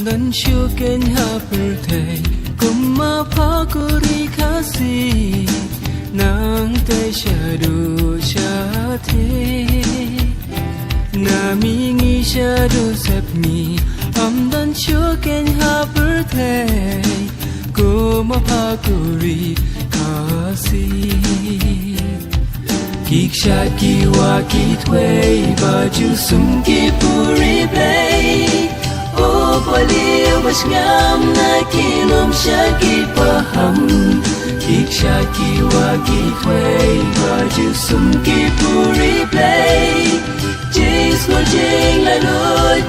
dan shuken hapurtay kumapa kuri kasi nang tay shadu shate namingi shadu sapni dan shuken hapurtay kumapa kuri kasi Kiksha kiwa kitway baju sum ki puri play O baliw mas ngam na kilom siya kipaham Kiksha kiwa kitway baju sum ki puri play Jis mo jing la loy